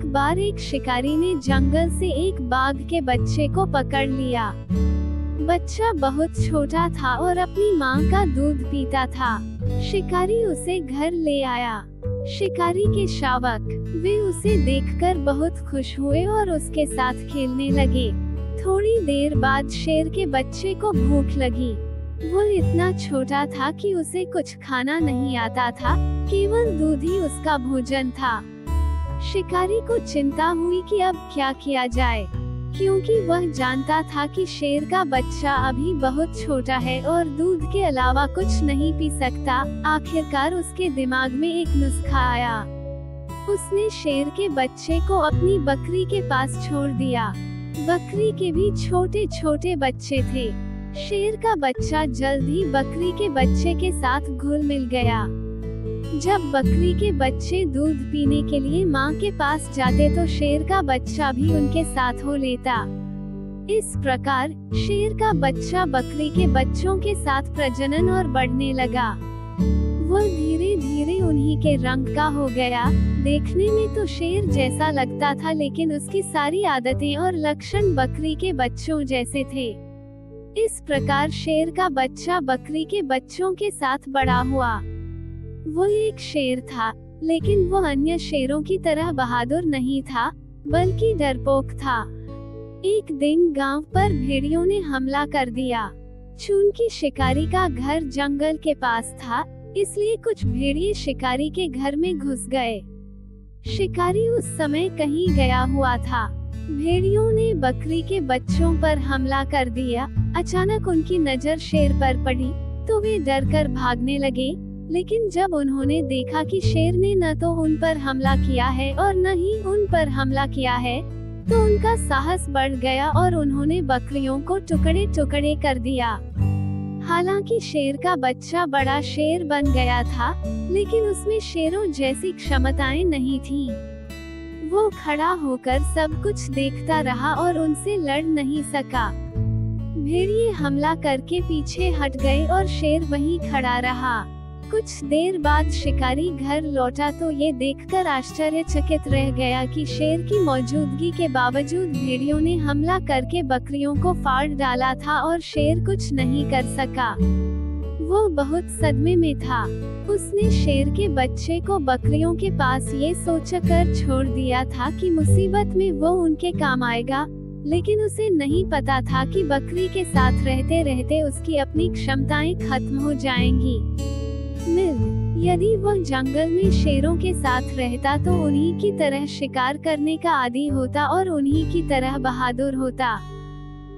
एक बार एक शिकारी ने जंगल से एक बाघ के बच्चे को पकड़ लिया। बच्चा बहुत छोटा था और अपनी माँ का दूध पीता था। शिकारी उसे घर ले आया। शिकारी के शावक वे उसे देखकर बहुत खुश हुए और उसके साथ खेलने लगे। थोड़ी देर बाद शेर के बच्चे को भूख लगी। वो इतना छोटा था कि उसे कुछ खाना नहीं आता था, केवल दूध ही उसका भोजन था। शिकारी को चिंता हुई कि अब क्या किया जाए, क्योंकि वह जानता था कि शेर का बच्चा अभी बहुत छोटा है और दूध के अलावा कुछ नहीं पी सकता। आखिरकार उसके दिमाग में एक नुस्खा आया। उसने शेर के बच्चे को अपनी बकरी के पास छोड़ दिया। बकरी के भी छोटे छोटे बच्चे थे। शेर का बच्चा जल्द ही बकरी के बच्चे के साथ घुल मिल गया। जब बकरी के बच्चे दूध पीने के लिए माँ के पास जाते तो शेर का बच्चा भी उनके साथ हो लेता। इस प्रकार शेर का बच्चा बकरी के बच्चों के साथ प्रजनन और बढ़ने लगा। वो धीरे धीरे उन्हीं के रंग का हो गया। देखने में तो शेर जैसा लगता था, लेकिन उसकी सारी आदतें और लक्षण बकरी के बच्चों जैसे थे। इस प्रकार शेर का बच्चा बकरी के बच्चों के साथ बड़ा हुआ। वो एक शेर था, लेकिन वो अन्य शेरों की तरह बहादुर नहीं था, बल्कि डरपोक था। एक दिन गांव पर भेड़ियों ने हमला कर दिया। चूंकि शिकारी का घर जंगल के पास था, इसलिए कुछ भेड़िए शिकारी के घर में घुस गए। शिकारी उस समय कहीं गया हुआ था। भेड़ियों ने बकरी के बच्चों पर हमला कर दिया। अचानक उनकी नजर शेर पर पड़ी तो वे डरकर भागने लगे, लेकिन जब उन्होंने देखा कि शेर ने न तो उन पर हमला किया है और न ही उन पर हमला किया है, तो उनका साहस बढ़ गया और उन्होंने बकरियों को टुकड़े टुकड़े कर दिया। हालांकि शेर का बच्चा बड़ा शेर बन गया था, लेकिन उसमें शेरों जैसी क्षमताएं नहीं थीं। वो खड़ा होकर सब कुछ देखता रहा और उनसे लड़ नहीं सका। भेड़िए हमला करके पीछे हट गए और शेर वहीं खड़ा रहा। कुछ देर बाद शिकारी घर लौटा तो ये देखकर आश्चर्यचकित रह गया कि शेर की मौजूदगी के बावजूद भेड़ियों ने हमला करके बकरियों को फाड़ डाला था और शेर कुछ नहीं कर सका। वो बहुत सदमे में था। उसने शेर के बच्चे को बकरियों के पास ये सोचकर छोड़ दिया था कि मुसीबत में वो उनके काम आएगा, लेकिन उसे नहीं पता था कि बकरी के साथ रहते रहते उसकी अपनी क्षमताएं खत्म हो जाएंगी। यदि वह जंगल में शेरों के साथ रहता तो उन्हीं की तरह शिकार करने का आदी होता और उन्हीं की तरह बहादुर होता।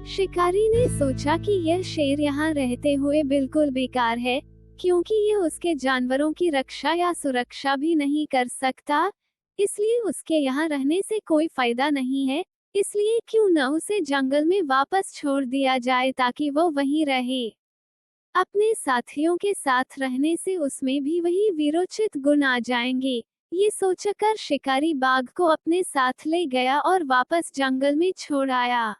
शिकारी ने सोचा कि यह शेर यहाँ रहते हुए बिल्कुल बेकार है, क्योंकि ये उसके जानवरों की रक्षा या सुरक्षा भी नहीं कर सकता, इसलिए उसके यहाँ रहने से कोई फायदा नहीं है। इसलिए क्यों न उसे जंगल में वापस छोड़ दिया जाए ताकि वो वहीं रहे। अपने साथियों के साथ रहने से उसमें भी वही वीरोचित गुण आ जाएंगे। ये सोचकर शिकारी बाघ को अपने साथ ले गया और वापस जंगल में छोड़ आया।